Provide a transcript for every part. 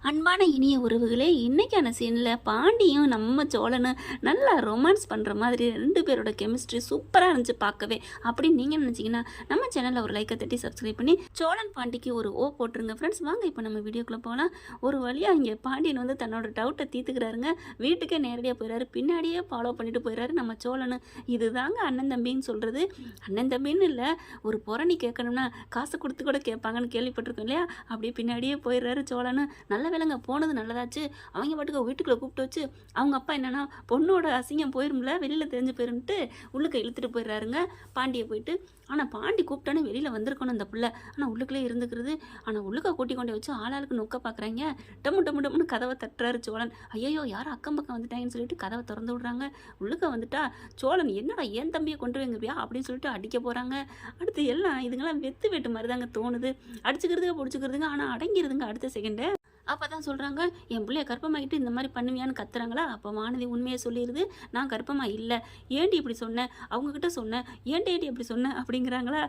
அன்பான இனிய உறவுகளே, இன்னைக்கான சீனில் பாண்டியும் நம்ம சோழனும் நல்லா ரொமான்ஸ் பண்ணுற மாதிரி 2 பேரோட கெமிஸ்ட்ரி சூப்பராக இருந்துச்சு பார்க்கவே. அப்படின்னு நீங்கள் நினச்சிங்கன்னா நம்ம சேனலில் ஒரு லைக்கை தட்டி சப்ஸ்கிரைப் பண்ணி சோழன் பாண்டிக்கு ஒரு ஓ போட்டுருங்க. ஃப்ரெண்ட்ஸ், வாங்க இப்போ நம்ம வீடியோக்குள்ளே போகலாம். ஒரு வழியாக இங்கே பாண்டியன் வந்து தன்னோட டவுட்டை தீர்த்துக்கிறாருங்க. வீட்டுக்கே நேரடியாக போயிடறாரு. பின்னாடியே ஃபாலோ பண்ணிட்டு போயிடறாரு நம்ம சோழனு. இதுதாங்க அண்ணன் தம்பின்னு சொல்கிறது. அண்ணன் தம்பின்னு இல்லை, ஒரு புறணி கேட்கணும்னா காசு கொடுத்து கூட கேட்பாங்கன்னு கேள்விப்பட்டிருக்கோம் இல்லையா? அப்படியே பின்னாடியே போயிடுறாரு சோழனு. நல்ல வேலைங்க, போனது நல்லதாச்சு. அவங்க பாட்டுக்கு வீட்டுக்குள்ளே கூப்பிட்டு வச்சு அவங்க அப்பா என்னன்னா பொண்ணோட அசிங்கம் போயிரும்ல, வெளியில் தெரிஞ்சு போயிருன்ட்டு உள்ளுக்க இழுத்துட்டு போயிடுறாருங்க பாண்டியை போயிட்டு. ஆனால் பாண்டி கூப்பிட்டானே வெளியில் வந்திருக்கணும் அந்த பிள்ளை. ஆனால் உள்ளுக்குள்ளே இருந்துக்கிறது. ஆனால் உள்ளுக்க கூட்டி கொண்டே வச்சு ஆளாளுக்கு நொக்க பார்க்குறாங்க. டம்மு டம்மு டம்முன்னு கதவை தட்டுறாரு சோழன். ஐயோ, யாரும் அக்கம் பக்கம் வந்துட்டாங்கன்னு சொல்லிட்டு கதவை திறந்து விடுறாங்க. உள்ளுக்க வந்துட்டா சோழன் என்னடா ஏன் தம்பியை கொண்டு வைங்கவியா அப்படின்னு சொல்லிட்டு அடிக்க போகிறாங்க. அடுத்து எல்லாம் இதுங்கெல்லாம் வெத்து வெட்டு மாதிரி தாங்க தோணுது. அடிச்சுக்கிறதுங்க பிடிச்சிக்கிறதுங்க, ஆனால் அடங்கிடுதுங்க அடுத்த செகண்டு. அப்போ தான் சொல்கிறாங்க, என் பிள்ளைய கர்ப்பமாகிட்டு இந்த மாதிரி பண்ணுவியான்னு கத்துறாங்களா? அப்போ வானதி உண்மையை சொல்லிடுது, நான் கர்ப்பமாக இல்லை, ஏண்டி இப்படி சொன்னேன், அவங்கக்கிட்ட சொன்னேன், ஏண்டி இப்படி சொன்னேன் அப்படிங்கிறாங்களா?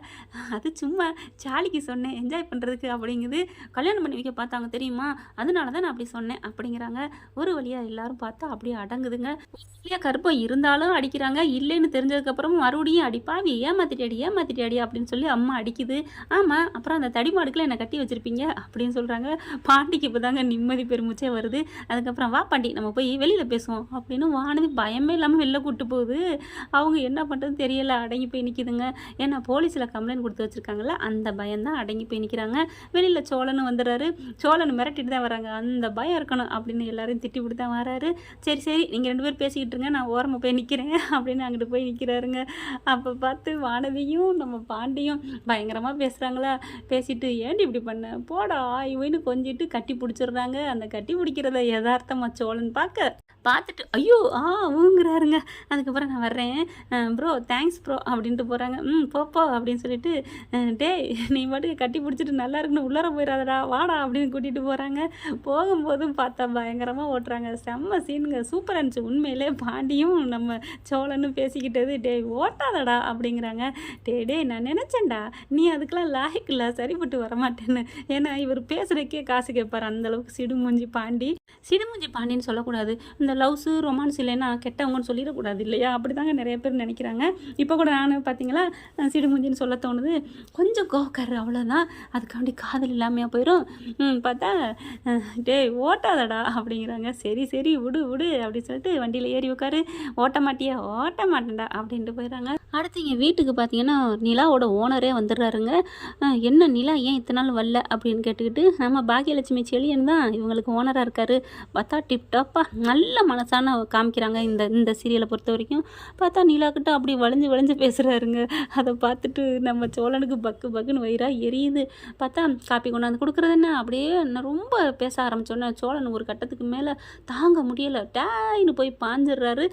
அது சும்மா ஜாலிக்கு சொன்னேன், என்ஜாய் பண்ணுறதுக்கு அப்படிங்குது. கல்யாணம் பண்ணி வைக்க பார்த்தாங்க தெரியுமா, அதனால தான் நான் அப்படி சொன்னேன் அப்படிங்கிறாங்க. ஒரு வழியாக எல்லாரும் பார்த்தா அப்படியே அடங்குதுங்க. இல்லையா, கர்ப்பம் இருந்தாலும் அடிக்கிறாங்க, இல்லைன்னு தெரிஞ்சதுக்கப்புறமும் மறுபடியும் அடிப்பாவி, ஏமாத்திட்டியாடி அப்படின்னு சொல்லி அம்மா அடிக்குது. ஆமாம், அப்புறம் அந்த தடிமாடுக்குள்ள என்னை கட்டி வச்சுருப்பீங்க அப்படின்னு சொல்கிறாங்க. பாண்டிக்கு இப்போ தாங்க நிம்மதி பெருமூச்சே வருது. அதுக்கப்புறம் வா பாண்டி, நம்ம போய் வெளியில் பேசுவோம் அப்படின்னு வானதி பயமே இல்லாமல் வெளில கூப்பிட்டு போகுது. அவங்க என்ன பண்ணுறதுன்னு தெரியலை, அடங்கி போய் நிற்கிதுங்க. ஏன்னா போலீஸில் கம்ப்ளைண்ட் கொடுத்து வச்சுருக்காங்கல்ல, அந்த பயம்தான் அடங்கி போய் நிற்கிறாங்க. வெளியில் சோழனும் வந்துடுறாரு. சோழன் மிரட்டிட்டு தான் வராங்க, அந்த பயம் இருக்கணும் அப்படின்னு எல்லாரையும் திட்டி விட்டு தான் வராரு. சரி நீங்கள் 2 பேர் பேசிக்கிட்டு இருங்க, நான் ஓரமாக போய் நிற்கிறேன் அப்படின்னு அங்கிட்டு போய் நிற்கிறாருங்க. அப்போ பார்த்து வானதியும் நம்ம பாண்டியும் பயங்கரமாக பேசுகிறாங்களா. பேசிட்டு ஏண்டி இப்படி பண்ண, போடா இவனு கொஞ்சிட்டு கட்டி பிடிச்சிடுறாங்க. அந்த கட்டி பிடிக்கிறத யதார்த்தமாக சோழன் பார்த்துட்டு ஐயோ ஊங்குறாருங்க. அதுக்கப்புறம் நான் வர்றேன் ப்ரோ, தேங்க்ஸ் ப்ரோ அப்படின்ட்டு போகிறாங்க. போப்போ அப்படின்னு சொல்லிட்டு, டேய் நீ பாட்டுக்கு கட்டி பிடிச்சிட்டு நல்லா இருக்குன்னு உள்ளார போயிடாதடா, வாடா அப்படின்னு கூட்டிகிட்டு போகிறாங்க. போகும்போதும் பார்த்தா பயங்கரமாக ஓட்டுறாங்க. செம்ம சீனுங்க, சூப்பராக இருந்துச்சு உண்மையிலே. பாண்டியும் நம்ம சோழனும் பேசிக்கிட்டது, டேய் ஓட்டாதடா அப்படிங்கிறாங்க. டேய் நான் நினச்சேன்டா நீ அதுக்கெலாம் லாய்க்கு இல்லை, சரிப்பட்டு வரமாட்டேன்னு. ஏன்னா இவர் பேசுகிறக்கே காசு கேட்பார், அந்தளவுக்கு சிடுமூஞ்சி பாண்டி. சிடுமூஞ்சி பாண்டின்னு சொல்லக்கூடாது, இந்த லவ்ஸு ரொமான்ஸ் இல்லைன்னா கெட்டவங்கன்னு சொல்லிடக்கூடாது இல்லையா? அப்படி தாங்க நிறைய பேர் நினைக்கிறாங்க. இப்போ கூட நான் பார்த்தீங்களா சிடுமூஞ்சின்னு சொல்ல தோணுது. கொஞ்சம் கோவக்காரர் அவ்வளோதான், அதுக்காண்டி காதல் இல்லாமையாக போயிடும். பார்த்தா டேய் ஓட்டாதடா அப்படிங்கிறாங்க. சரி விடு அப்படின்னு சொல்லிட்டு வண்டியில் ஏறி உட்காரு. ஓட்ட மாட்டேன்டா அப்படின்ட்டு போயிடுறாங்க. அடுத்து இங்கே வீட்டுக்கு பார்த்தீங்கன்னா நிலாவோட ஓனரே வந்துடுறாருங்க. என்ன நிலா ஏன் இத்தனை நாள் வரல அப்படின்னு கேட்டுக்கிட்டு, நம்ம பாக்கியலட்சுமி செழியன் தான் இவங்களுக்கு ஓனராக இருக்கார். பார்த்தா டிப்டாப்பாக நல்ல மனசான காமிக்கிறாங்க இந்த சீரியலை பொறுத்த வரைக்கும். பார்த்தா நிலாக்கிட்ட அப்படி வளைஞ்சு பேசுகிறாருங்க. அதை பார்த்துட்டு நம்ம சோழனுக்கு பக்குன்னு வயிறா எரியுது. பார்த்தா காப்பி கொண்டாந்து கொடுக்குறது என்ன, அப்படியே நான் ரொம்ப பேச ஆரம்பிச்சோன்னே சோழன் ஒரு கட்டத்துக்கு மேலே தாங்க முடியலை, டேன்னு போய் பாஞ்சிடுறாரு.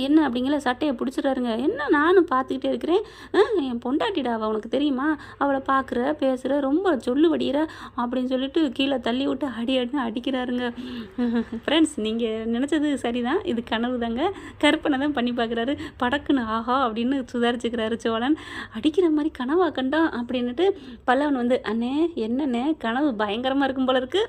என்ன அப்படிங்கிற சட்டையை பிடிச்சிடுறாருங்க. என்ன நானும் பார்த்துக்கிட்டே இருக்கிறேன், என் பொண்டாட்டிடா அவள், உனக்கு தெரியுமா, அவளை பார்க்குற பேசுகிற, ரொம்ப சொல்லு வடிகிற அப்படின்னு சொல்லிட்டு கீழே தள்ளி விட்டு அடிக்கிறாருங்க. ஃப்ரெண்ட்ஸ், நீங்கள் நினச்சது சரிதான், இது கனவு தாங்க, கற்பனை தான் பண்ணி பார்க்குறாரு. படக்குன்னு ஆஹா அப்படின்னு சுதாரிச்சுக்கிறாரு சோழன். அடிக்கிற மாதிரி கனவா கண்டான் அப்படின்னுட்டு பல்லவன் வந்து, அண்ணே என்னண்ணே கனவு பயங்கரமாக இருக்கும் போல இருக்கு.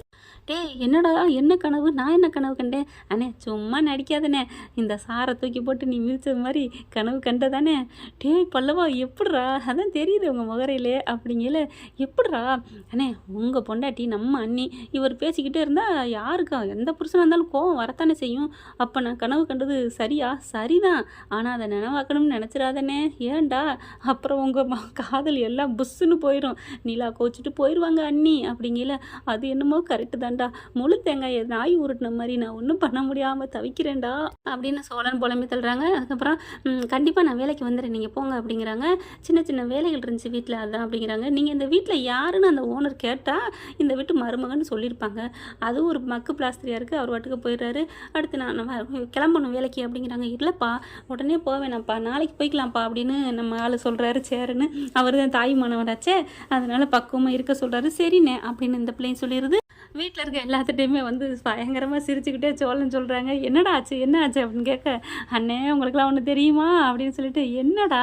டேய் என்னடா என்ன கனவு, நான் என்ன கனவு கண்டேன்? அண்ணே சும்மா நடிக்காதண்ணே, இந்த சாரை தூக்கி போட்டு நீ மிதிச்சது மாதிரி கனவு கண்டதானே? டேய் பல்லவா எப்படிரா, அதான் தெரியுது உங்கள் முகரையிலே அப்படிங்கல, எப்படிரா? அண்ணே உங்கள் பொண்டாட்டி நம்ம அண்ணி, இவர் பேசிக்கிட்டே இருந்தால் யாருக்கா எந்த புருஷனாக இருந்தாலும் கோவம் வரத்தானே செய்யும். அப்போ நான் கனவு கண்டது சரியா? சரிதான், ஆனால் அதை நினைவாக்கணும்னு நினச்சிடாதண்ணே. ஏன்டா அப்புறம் உங்கள் காதல் எல்லாம் புஷ்ஷுன்னு போயிடும், நிலா கோச்சிட்டு போயிடுவாங்க அண்ணி அப்படிங்கல. அது என்னமோ கரெக்டு தான்டா, முழு தேங்காய் நாய் உருட்டின மாதிரி நான் ஒன்றும் பண்ண முடியாமல் தவிக்கிறேன்டா அப்படின்னு சோழன் புலம்பி தள்ளுறாங்க. அதுக்கப்புறம் கண்டிப்பாக நான் வேலைக்கு வந்துடுறேன், நீங்கள் போங்க அப்படிங்கிறாங்க. சின்ன வேலைகள் இருந்துச்சு வீட்டில், அதான் அப்படிங்கிறாங்க. நீங்கள் இந்த வீட்டில் யாருன்னு அந்த ஓனர் கேட்டால் இந்த வீட்டு மருமகன்னு சொல்லியிருப்பாங்க. அதுவும் ஒரு மக்கு பிளாஸ்திரியாக இருக்குது. அவர் வாட்டுக்கு போயிடுறாரு. அடுத்து நம்ம கிளம்பணும் வேலைக்கு அப்படிங்கிறாங்க. இல்லைப்பா உடனே போவேனாப்பா, நாளைக்கு போய்க்கலாம்ப்பா அப்படின்னு நம்ம ஆள் சொல்கிறாரு சேருன்னு. அவர் தான் தாய் மானவராச்சே, அதனால் பக்குவமாக இருக்க சொல்கிறாரு. சரிண்ணே அப்படின்னு இந்த பிள்ளைங்க சொல்லிடுது. வீட்டில் இருக்க எல்லாத்துட்டையுமே வந்து பயங்கரமாக சிரிச்சுக்கிட்டே சோழன் சொல்கிறாங்க. என்னடா ஆச்சு என்ன ஆச்சு அப்படின்னு கேட்க, அண்ணே உங்களுக்குலாம் ஒன்று தெரியுமா அப்படின்னு சொல்லிட்டு, என்னடா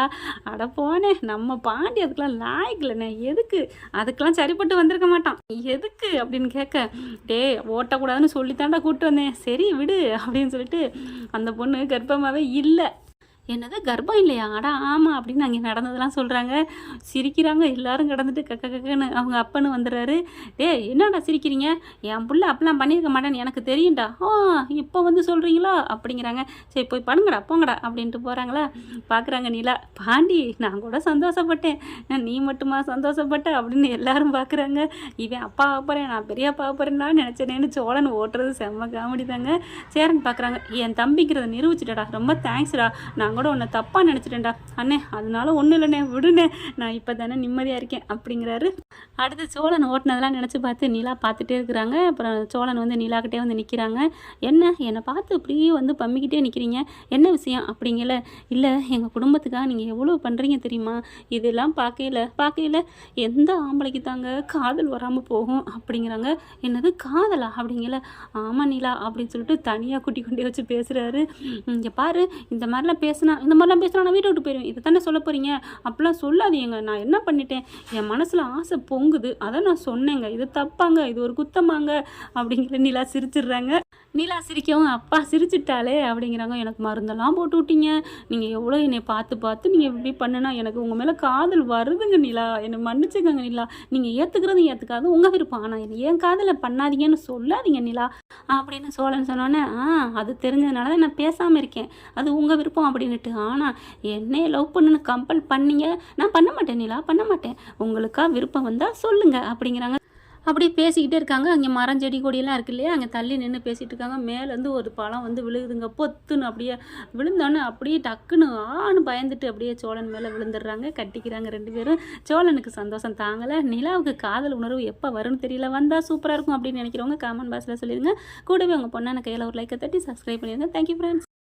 அட போனே நம்ம பாண்டி அதுக்கெலாம் லாய்க்கலண்ணே, எதுக்கு அதுக்கெலாம் சரிப்பட்டு வந்திருக்க மாட்டான் எதுக்கு அப்படின்னு கேட்க, டே ஓட்டக்கூடாதுன்னு சொல்லித்தாண்டா கூப்பிட்டு வந்தேன், சரி விடு அப்படின்னு சொல்லிட்டு அந்த பொண்ணு கர்ப்பமாகவே இல்லை. என்னது கர்ப்பம் இல்லையா? அடா ஆமாம் அப்படின்னு அங்கே நடந்ததெல்லாம் சொல்கிறாங்க. சிரிக்கிறாங்க எல்லாரும் கிடந்துட்டு கக்கன்னு. அவங்க அப்பன்னு வந்துடுறாரு. என்னடா சிரிக்கிறீங்க, என் புள்ள அப்பெல்லாம் பண்ணியிருக்க மாட்டேன்னு எனக்கு தெரியும்டா. இப்போ வந்து சொல்கிறீங்களா அப்படிங்கிறாங்க. சரி போய் பண்ணுங்கடா போங்கடா அப்படின்ட்டு போகிறாங்களா. பார்க்குறாங்க நிலா, பாண்டி நான் கூட சந்தோஷப்பட்டேன், நீ மட்டுமா சந்தோஷப்பட்ட அப்படின்னு எல்லாரும் பார்க்குறாங்க. இவன் அப்பா ஆப்பறேன் நான் பெரிய அப்பா ஆப்பறேன்னா நினச்சேனேன்னு சோழன் ஓட்டுறது செம்ம காமெடி தாங்க. சேரன் பார்க்குறாங்க, என் தம்பிங்கிறத நிரூபிச்சிட்டடா, ரொம்ப தேங்க்ஸ்டா, நான் கூட உன்னை தப்பாக நினச்சிட்டேன்டா அண்ணே, அதனால ஒன்றும் இல்லைண்ணே விடுண்ணே, நான் இப்போ தானே நிம்மதியாக இருக்கேன் அப்படிங்கிறாரு. அடுத்து சோழன் ஓட்டினதெல்லாம் நினச்சி பார்த்து நிலா பார்த்துட்டே இருக்கிறாங்க. அப்புறம் சோழன் வந்து நிலாக்கிட்டே வந்து நிற்கிறாங்க. என்னை பார்த்து இப்படியே வந்து பம்மிக்கிட்டே நிற்கிறீங்க, என்ன விஷயம் அப்படிங்கல. இல்லை எங்கள் குடும்பத்துக்காக நீங்கள் எவ்வளோ பண்ணுறீங்க தெரியுமா, இதெல்லாம் பார்க்கையில் எந்த ஆம்பளைக்கு தாங்க காதல் வராமல் போகும் அப்படிங்கிறாங்க. என்னது காதலா அப்படிங்கல. ஆமாம் நிலா அப்படின்னு சொல்லிட்டு தனியாக குட்டி கொண்டே வச்சு பேசுகிறாரு. இங்கே பாரு இந்த மாதிரிலாம் பேசினா நான் வீட்டை விட்டு போயிடுவேன், இதை தானே சொல்ல போகிறீங்க, அப்படிலாம் சொல்லாதீங்க, நான் என்ன பண்ணிட்டேன், என் மனசில் ஆசை பொங்குது அதான் நான் சொன்னேங்க, இது தப்பாங்க, இது ஒரு குத்தமாங்க அப்படிங்கிற நிலா சிரிச்சிடுறாங்க. நிலா சிரிக்கவும் அப்பா சிரிச்சிட்டாலே அப்படிங்கிறாங்க. எனக்கு மருந்தெல்லாம் போட்டு விட்டீங்க, நீங்கள் எவ்வளோ என்னை பார்த்து நீங்கள் இப்படி பண்ணுனா எனக்கு உங்கள் மேலே காதல் வருதுங்க நிலா, என்னை மன்னிச்சுக்கங்க நிலா, நீங்கள் ஏற்றுக்கிறது ஏற்றுக்காது உங்கள் விருப்பம், ஆனால் என்னை ஏன் காதலை பண்ணாதீங்கன்னு சொல்லாதீங்க நிலா அப்படின்னு சோழன் சொன்னோன்னே, அது தெரிஞ்சதுனால தான் நான் பேசாமல் இருக்கேன், அது உங்கள் விருப்பம் அப்படின்னுட்டு. ஆனால் என்னையே லவ் பண்ணுன்னு கம்பல் பண்ணீங்க, நான் பண்ண மாட்டேன் நிலா, பண்ண மாட்டேன், உங்களுக்கா விருப்பம் வந்தால் சொல்லுங்கள் அப்படிங்கிறாங்க. அப்படியே பேசிக்கிட்டே இருக்காங்க. அங்கே மரம் செடி கொடியெல்லாம் இருக்கு இல்லையா, அங்கே தள்ளி நின்று பேசிகிட்டு இருக்காங்க. மேலேருந்து ஒரு பழம் வந்து விழுகுதுங்க, பொத்துன்னு அப்படியே விழுந்தோன்னே அப்படியே டக்குன்னு ஆன்னு பயந்துட்டு அப்படியே சோழன் மேலே விழுந்துடுறாங்க. கட்டிக்கிறாங்க ரெண்டு பேரும். சோழனுக்கு சந்தோஷம் தாங்கலை. நிலாவுக்கு காதல் உணர்வு எப்போ வரும்னு தெரியல, வந்தால் சூப்பராக இருக்கும் அப்படின்னு நினைக்கிறவங்க காமெண்ட் பாக்ஸில் சொல்லிடுங்க. கூடவே உங்கள் பொண்ணான கையில் ஒரு லைக்கை தட்டி சப்ஸ்கிரைப் பண்ணிடுங்க. Thank you friends.